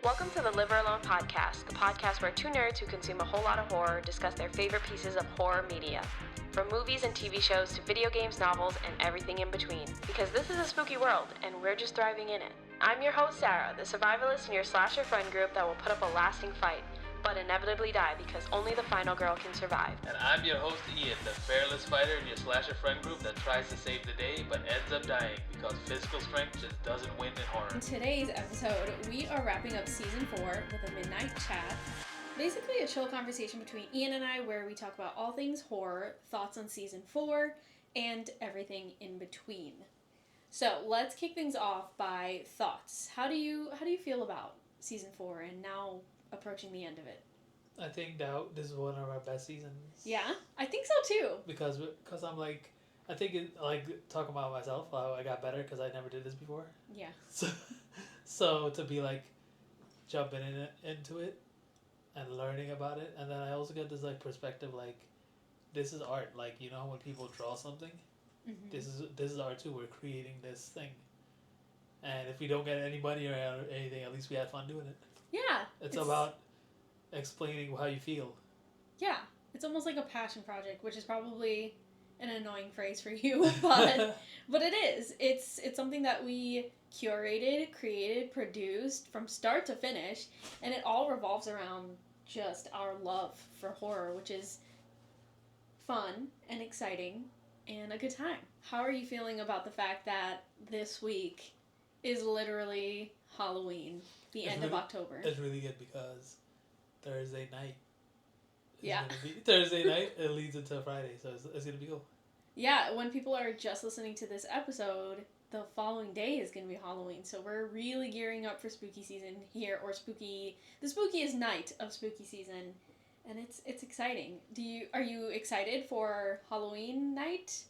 Welcome to the Live or Alone podcast, the podcast where two nerds who consume a whole lot of horror discuss their favorite pieces of horror media. From movies and TV shows to video games, novels, and everything in between. Because this is a spooky world, and we're just thriving in it. I'm your host, Sarah, the survivalist in your slasher friend group that will put up a lasting fight, but inevitably die because only the final girl can survive. And I'm your host, Ian, the fearless fighter in your slasher friend group that tries to save the day but ends up dying because physical strength just doesn't win in horror. In today's episode, we are wrapping up Season 4 with a midnight chat. Basically a chill conversation between Ian and I where we talk about all things horror, thoughts on Season 4, and everything in between. So, let's kick things off by thoughts. How do you feel about Season 4 and now approaching the end of it? I think that this is one of our best seasons. Yeah, I think so too. Because I'm like, I think talking about myself, how I got better because I never did this before. Yeah. So to be like jumping into it and learning about it, and then I also get this like perspective like, this is art. Like, you know when people draw something, this is art too. We're creating this thing, and if we don't get any money or anything, at least we had fun doing it. Yeah. It's about explaining how you feel. Yeah. It's almost like a passion project, which is probably an annoying phrase for you, but it is. It's something that we curated, created, produced from start to finish, and it all revolves around just our love for horror, which is fun and exciting and a good time. How are you feeling about the fact that this week is literally Halloween? The end of October. It's really good because Thursday night. Yeah. Thursday night, it leads into Friday, so it's going to be cool. Yeah, when people are just listening to this episode, the following day is going to be Halloween, so we're really gearing up for spooky season here, or the spookiest night of spooky season, and it's exciting. Are you excited for Halloween night?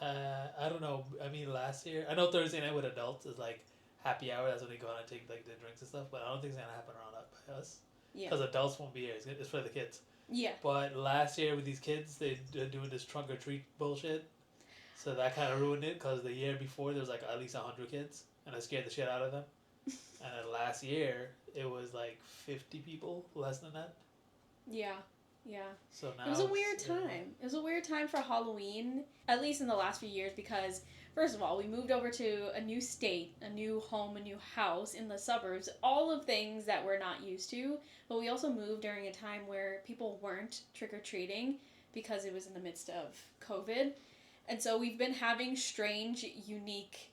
I don't know. I mean, last year, I know Thursday night with adults is like happy hour. That's when they go out and take like the drinks and stuff. But I don't think it's gonna happen around that by us. Yeah. Because adults won't be here. It's for the kids. Yeah. But last year with these kids, they're doing this trunk or treat bullshit. So that kind of ruined it. Because the year before there was like at least 100 kids, and I scared the shit out of them. And then last year it was like 50 people, less than that. Yeah. Yeah. So now it was a weird time. It was a weird time for Halloween, at least in the last few years, because first of all, we moved over to a new state, a new home, a new house in the suburbs, all of things that we're not used to, but we also moved during a time where people weren't trick-or-treating because it was in the midst of COVID. And so we've been having strange, unique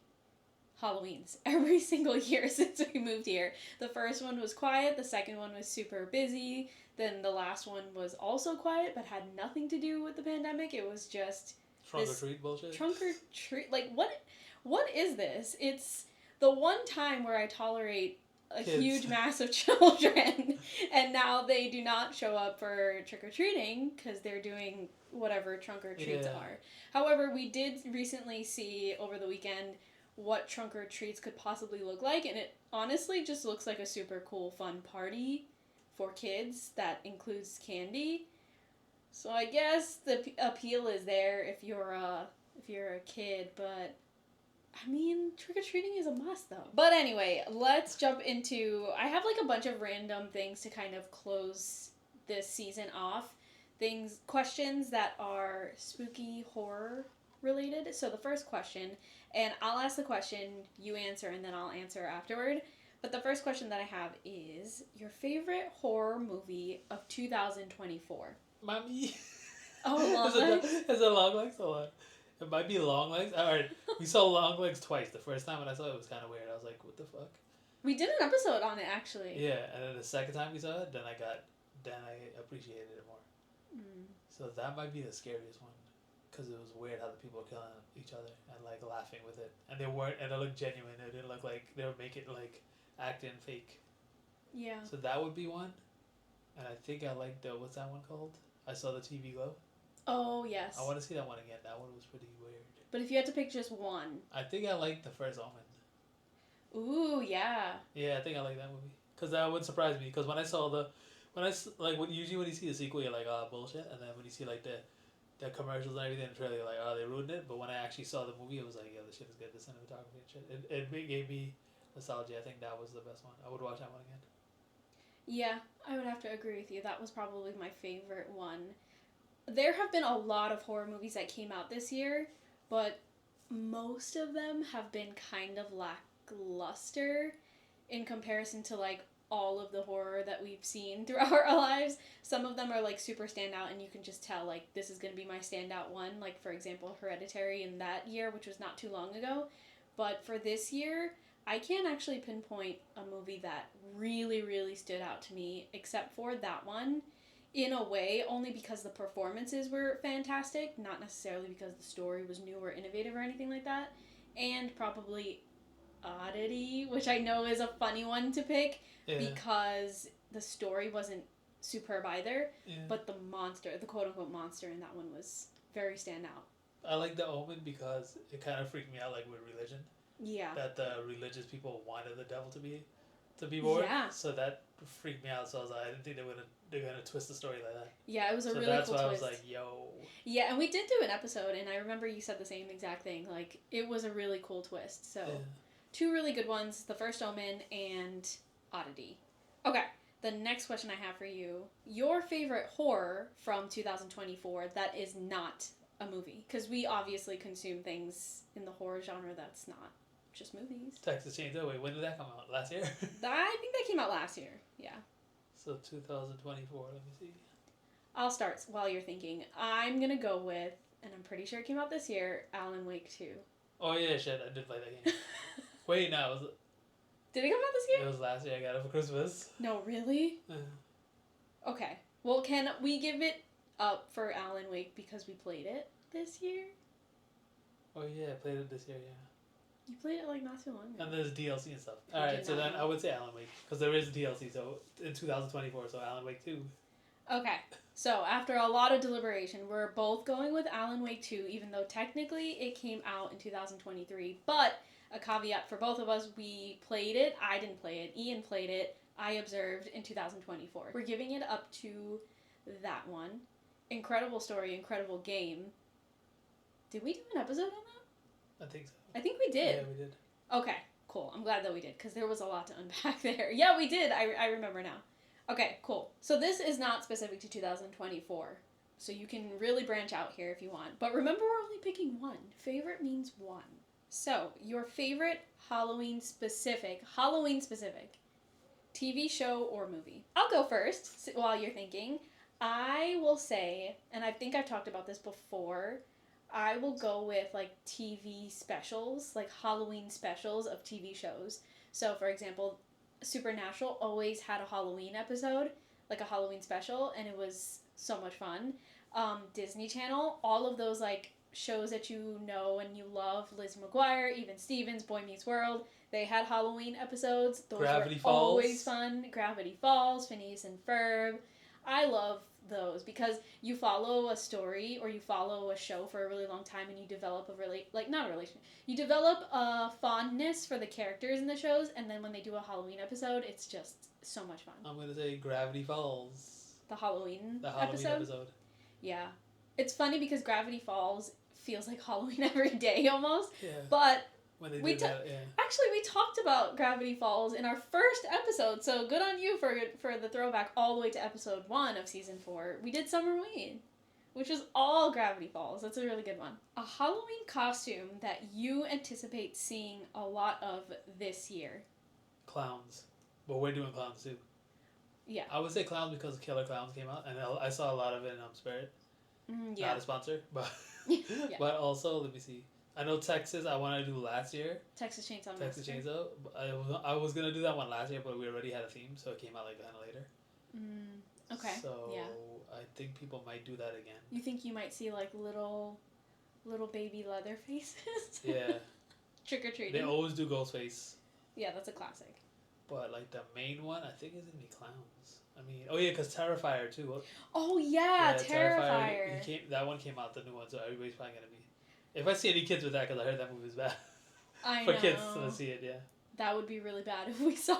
Halloweens every single year since we moved here. The first one was quiet, the second one was super busy, then the last one was also quiet but had nothing to do with the pandemic. It was just trunk or treat bullshit. Trunk or treat, like what is this? It's the one time where I tolerate a Kids. Huge mass of children, and now they do not show up for trick-or-treating because they're doing whatever trunk or treats are. However, we did recently see over the weekend what trunk or treats could possibly look like, and it honestly just looks like a super cool fun party for kids that includes candy. So I guess the appeal is there if you're a kid, but I mean, trick-or-treating is a must though. But anyway, let's jump into, I have like a bunch of random things to kind of close this season off. Questions that are spooky horror related. So the first question, and I'll ask the question, you answer, and then I'll answer afterward. But the first question that I have is, your favorite horror movie of 2024? Mommy. Oh, Longlegs? Is it Longlegs? Hold on. It might be Longlegs. Alright, we saw Longlegs twice. The first time when I saw it was kind of weird. I was like, what the fuck? We did an episode on it, actually. Yeah, and then the second time we saw it, then I appreciated it more. So that might be the scariest one. Because it was weird how the people were killing each other and like laughing with it. And they looked genuine. It didn't look like they were making like acting fake. Yeah. So that would be one. And I think I like what's that one called? I Saw the TV Glow. Oh, yes. I want to see that one again. That one was pretty weird. But if you had to pick just one. I think I like The First Omen. Ooh, yeah. Yeah, I think I like that movie. Because that would surprise me. Because when I saw usually when you see the sequel, you're like, oh, bullshit. And then when you see like the commercials and everything in the trailer, you're like, oh, they ruined it. But when I actually saw the movie, it was like, yeah, this shit is good. The cinematography and shit. It gave me nostalgia, I think that was the best one. I would watch that one again. Yeah, I would have to agree with you. That was probably my favorite one. There have been a lot of horror movies that came out this year, but most of them have been kind of lackluster in comparison to like all of the horror that we've seen throughout our lives. Some of them are like super standout and you can just tell like this is going to be my standout one, like for example Hereditary in that year, which was not too long ago. But for this year, I can't actually pinpoint a movie that really, really stood out to me except for that one, in a way, only because the performances were fantastic, not necessarily because the story was new or innovative or anything like that, and probably Oddity, which I know is a funny one to pick because the story wasn't superb either, but the monster, the quote-unquote monster in that one was very standout. I like The Omen because it kind of freaked me out, like with religion. Yeah. That the religious people wanted the devil to be born. Yeah. So that freaked me out. So I was like, I didn't think they're gonna twist the story like that. Yeah, it was a really that's cool why twist. I was like, yo. Yeah, and we did do an episode, and I remember you said the same exact thing. Like, it was a really cool twist. So, two really good ones: The First Omen and Oddity. Okay, the next question I have for you: your favorite horror from 2024 that is not a movie? Because we obviously consume things in the horror genre that's not just movies. Texas Chainsaw. Wait, when did that come out? Last year? I think that came out last year. Yeah. So 2024. Let me see. I'll start while you're thinking. I'm gonna go with, and I'm pretty sure it came out this year, Alan Wake 2. Oh yeah, shit! I did play that game. Wait, no, it was. Did it come out this year? It was last year. I got it for Christmas. No, really? Okay. Well, can we give it up for Alan Wake because we played it this year? Oh yeah, I played it this year. Yeah. You played it like not too long ago. And there's DLC and stuff. I All right, did so not then know. I would say Alan Wake because there is DLC. So in 2024, so Alan Wake 2. Okay. So after a lot of deliberation, we're both going with Alan Wake 2, even though technically it came out in 2023. But a caveat for both of us: we played it. I didn't play it. Ian played it. I observed in 2024. We're giving it up to that one. Incredible story, incredible game. Did we do an episode on that? I think so. I think we did. Yeah, we did. Okay, cool. I'm glad that we did, because there was a lot to unpack there. Yeah, we did. I remember now. Okay, cool. So this is not specific to 2024. So you can really branch out here if you want. But remember, we're only picking one. Favorite means one. So, your favorite Halloween specific TV show or movie. I'll go first while you're thinking. I will say, and I think I've talked about this before, I will go with like TV specials, like Halloween specials of TV shows. So, for example, Supernatural always had a Halloween episode, like a Halloween special, and it was so much fun. Disney Channel, all of those like shows that you know and you love, Liz McGuire, Even Stevens, Boy Meets World, they had Halloween episodes. Those Gravity were Falls. Always fun. Gravity Falls, Phineas and Ferb. I love those because you follow a story or you follow a show for a really long time and you develop you develop a fondness for the characters in the shows, and then when they do a Halloween episode, it's just so much fun. I'm gonna say Gravity Falls. The Halloween episode. Yeah. It's funny because Gravity Falls feels like Halloween every day almost. Yeah. But when they we did that, yeah. actually, we talked about Gravity Falls in our first episode, so good on you for the throwback all the way to episode 1 of season 4. We did Summerween, which was all Gravity Falls. That's a really good one. A Halloween costume that you anticipate seeing a lot of this year. Clowns. But we're doing clowns too. Yeah. I would say clowns because Killer Clowns came out, and I saw a lot of it in Spirit. Yeah. Not a sponsor, but Yeah. but also, let me see. I know Texas, I wanted to do last year. Texas Chainsaw Texas Massacre. Chainsaw. I was going to do that one last year, but we already had a theme, so it came out like kind of later. Okay. So yeah. I think people might do that again. You think you might see like little baby leather faces? Yeah. Trick or treating. They always do Ghostface. Yeah, that's a classic. But like the main one, I think is going to be clowns. I mean, oh yeah, because Terrifier too. Oh yeah, Terrifier. That one came out, the new one, so everybody's probably going to be. If I see any kids with that, because I heard that movie was bad. I For know. kids to see it, yeah. That would be really bad if we saw.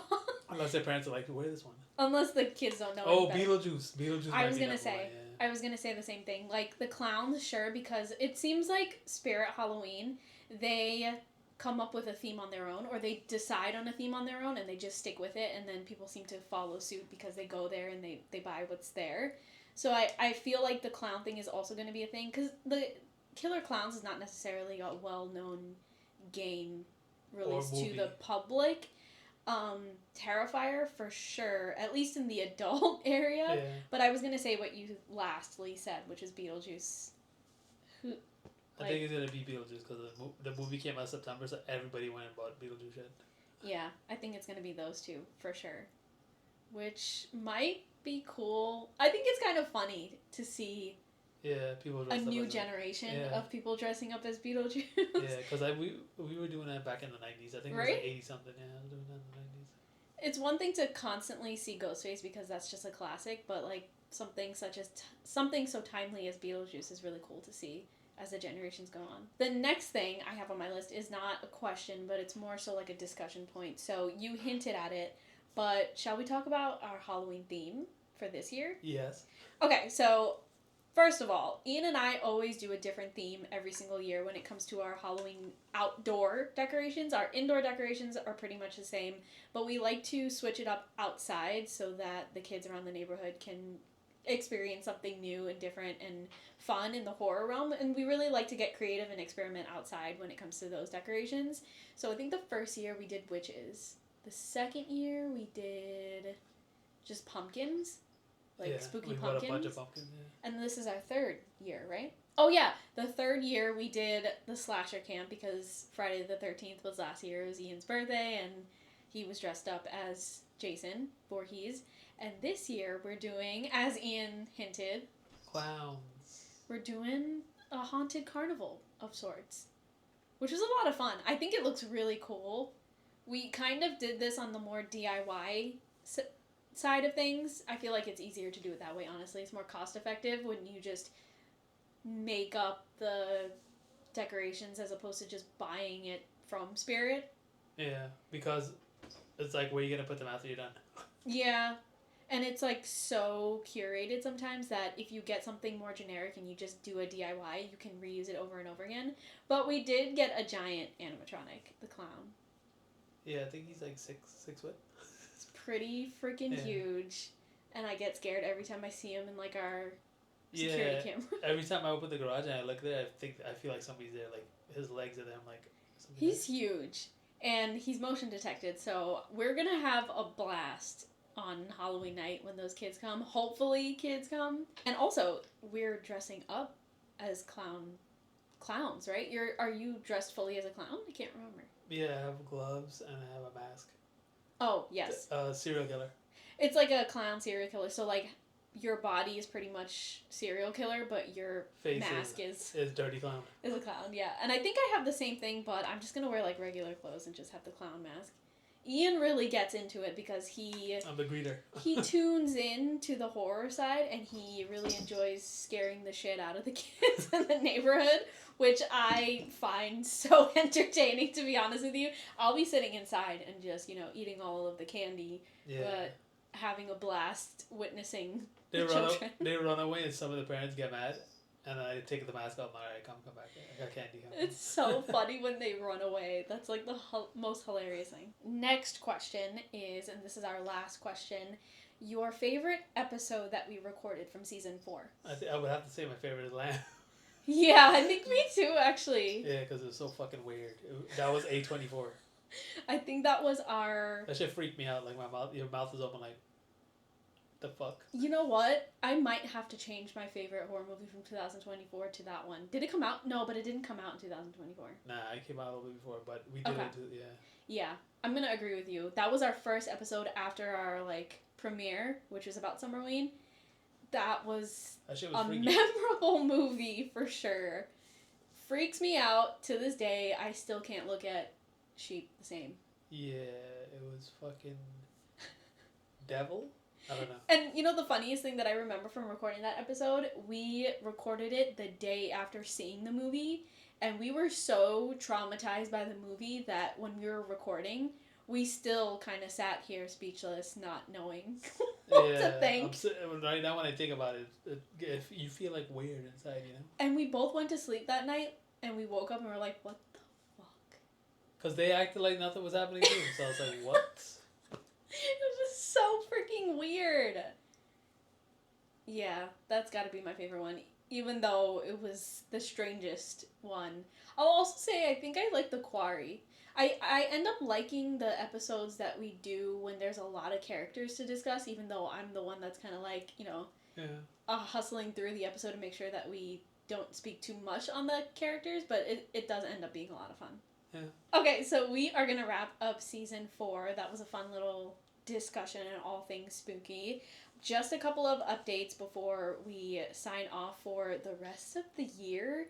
Unless their parents are like, wear this one. Unless the kids don't know. Oh, any better. Beetlejuice. I might was be gonna number say. one, yeah. I was gonna say the same thing. Like the clowns, sure, because it seems like Spirit Halloween, they come up with a theme on their own, or they decide on a theme on their own and they just stick with it, and then people seem to follow suit because they go there and they buy what's there. So I feel like the clown thing is also going to be a thing, because the Killer Clowns is not necessarily a well-known game released to the public. Terrifier for sure, at least in the adult area. Yeah. But I was going to say what you lastly said, which is Beetlejuice. I think it's going to be Beetlejuice because the movie came out in September, so everybody went and bought Beetlejuice shit. Yeah, I think it's going to be those two, for sure. Which might be cool. I think it's kind of funny to see people a new generation of people dressing up as Beetlejuice. Yeah, because we were doing that back in the 90s. I think it was like 80-something. Yeah, I was doing that in the 90s. It's one thing to constantly see Ghostface because that's just a classic, but like something so timely as Beetlejuice is really cool to see as the generations go on. The next thing I have on my list is not a question, but it's more so like a discussion point. So you hinted at it, but shall we talk about our Halloween theme for this year? Yes. Okay, so first of all, Ian and I always do a different theme every single year when it comes to our Halloween outdoor decorations. Our indoor decorations are pretty much the same, but we like to switch it up outside so that the kids around the neighborhood can experience something new and different and fun in the horror realm, and we really like to get creative and experiment outside when it comes to those decorations. So I think the first year we did witches. The second year we did just pumpkins, spooky pumpkins. Bought a bunch of pumpkins. Yeah. And this is our third year, right? Oh yeah, the third year we did the slasher camp because Friday the 13th was last year. It was Ian's birthday and he was dressed up as Jason Voorhees. And this year we're doing, as Ian hinted, clowns. We're doing a haunted carnival of sorts, which was a lot of fun. I think it looks really cool. We kind of did this on the more DIY side of things. I feel like it's easier to do it that way, honestly. It's more cost effective when you just make up the decorations as opposed to just buying it from Spirit. Yeah, because it's like, where are you going to put them after you're done? Yeah. And it's like so curated sometimes that if you get something more generic and you just do a DIY, you can reuse it over and over again. But we did get a giant animatronic, the clown. Yeah, I think he's like 6 foot. It's pretty freaking huge. And I get scared every time I see him in like our security camera. Every time I open the garage and I look there, I feel like somebody's there, like his legs are there. I'm like, he's huge. And he's motion detected, so we're gonna have a blast on Halloween night when those kids come. Hopefully kids come. And also, we're dressing up as clowns, right? Are you dressed fully as a clown? I can't remember. Yeah, I have gloves and I have a mask. Oh, yes. Serial killer. It's like a clown serial killer, so like your body is pretty much serial killer, but your mask is dirty clown. Is a clown, yeah. And I think I have the same thing, but I'm just gonna wear like regular clothes and just have the clown mask. Ian really gets into it because I'm the greeter. He tunes in to the horror side and he really enjoys scaring the shit out of the kids in the neighborhood, which I find so entertaining, to be honest with you. I'll be sitting inside and just, eating all of the candy, but having a blast witnessing the children. They run away and some of the parents get mad. And I take the mask off. I'm like, alright, come back. I got candy. It's so funny when they run away. That's like the most hilarious thing. Next question is, and this is our last question, your favorite episode that we recorded from season 4. I would have to say my favorite is Lamb. Yeah, I think me too, actually. Yeah, because it was so fucking weird. That was A24. I think that was our... That shit freaked me out. Like, your mouth is open like... The fuck? You know what? I might have to change my favorite horror movie from 2024 to that one. Did it come out? No, but it didn't come out in 2024. Nah, it came out a little bit before, but we did it too, yeah. Yeah, I'm gonna agree with you. That was our first episode after our, premiere, which was about Summerween. That was a memorable movie, for sure. Freaks me out to this day. I still can't look at sheep the same. Yeah, it was fucking... Devil? I don't know. And the funniest thing that I remember from recording that episode, we recorded it the day after seeing the movie, and we were so traumatized by the movie that when we were recording, we still kind of sat here speechless, not knowing what to think. Right now when I think about it, you feel like weird inside, And we both went to sleep that night, and we woke up and were like, what the fuck? Because they acted like nothing was happening too. So I was like, what? It was so freaking weird. Yeah, that's got to be my favorite one, even though it was the strangest one. I'll also say I think I like the Quarry. I end up liking the episodes that we do when there's a lot of characters to discuss, even though I'm the one that's kind of like, Yeah. hustling through the episode to make sure that we don't speak too much on the characters, but it does end up being a lot of fun. Yeah. Okay, so we are going to wrap up season 4. That was a fun little discussion on all things spooky. Just a couple of updates before we sign off for the rest of the year.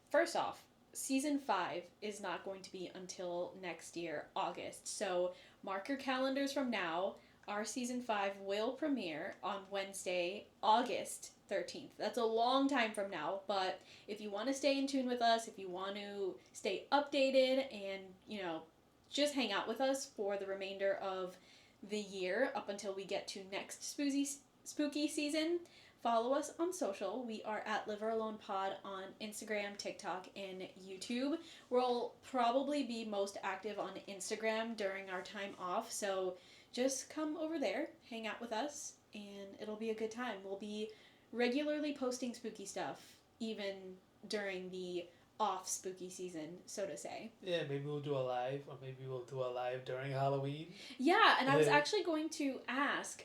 First off, season 5 is not going to be until next year, August. So mark your calendars from now. Our season 5 will premiere on Wednesday, August 13th. That's a long time from now, but if you want to stay in tune with us, if you want to stay updated and, just hang out with us for the remainder of the year up until we get to next spooky season, follow us on social. We are at Live Our Alone Pod on Instagram, TikTok, and YouTube. We'll probably be most active on Instagram during our time off, so just come over there, hang out with us, and it'll be a good time. We'll be regularly posting spooky stuff, even during the off spooky season, so to say. Yeah, maybe we'll do a live, or maybe we'll do a live during Halloween. Yeah, and I was actually going to ask,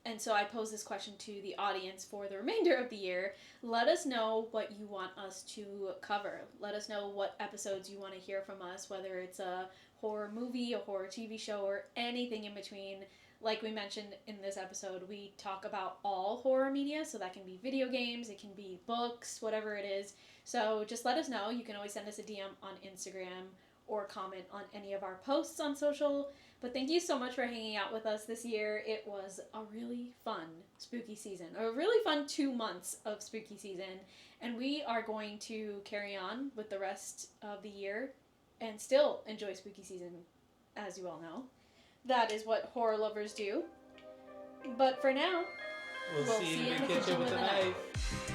and so I pose this question to the audience for the remainder of the year. Let us know what you want us to cover. Let us know what episodes you want to hear from us, whether it's a horror movie, a horror TV show, or anything in between. Like we mentioned in this episode, we talk about all horror media, so that can be video games, it can be books, whatever it is. So just let us know. You can always send us a DM on Instagram or comment on any of our posts on social. But thank you so much for hanging out with us this year. It was a really fun spooky season, a really fun 2 months of spooky season. And we are going to carry on with the rest of the year and still enjoy spooky season, as you all know. That is what horror lovers do. But for now, we'll see you in the kitchen with a knife.